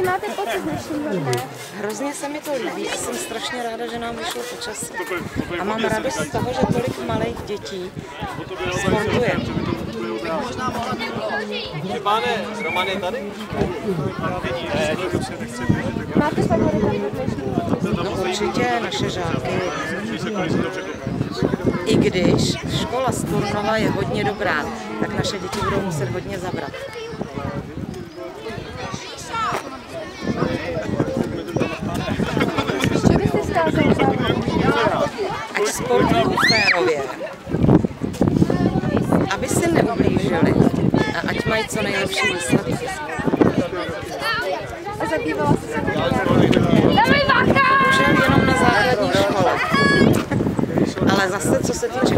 máte pocit dnešního dne? Hrozně se mi to líbí a jsem strašně ráda, že nám vyšlo počasí. A mám radost z toho, že tolik malých dětí sportuje. Pane, Roman je tady? Máte favorita pro dnešní dne? No určitě naše žáky. I když škola z Turnova je hodně dobrá, tak naše děti budou muset hodně zabrat. Co byste zkázal závodníkům? Ať sportují férově, aby si neublížili a ať mají co nejlepší výsledky. A zabývala jste se Bohužel jenom na základní škole. Ale zase, co se týče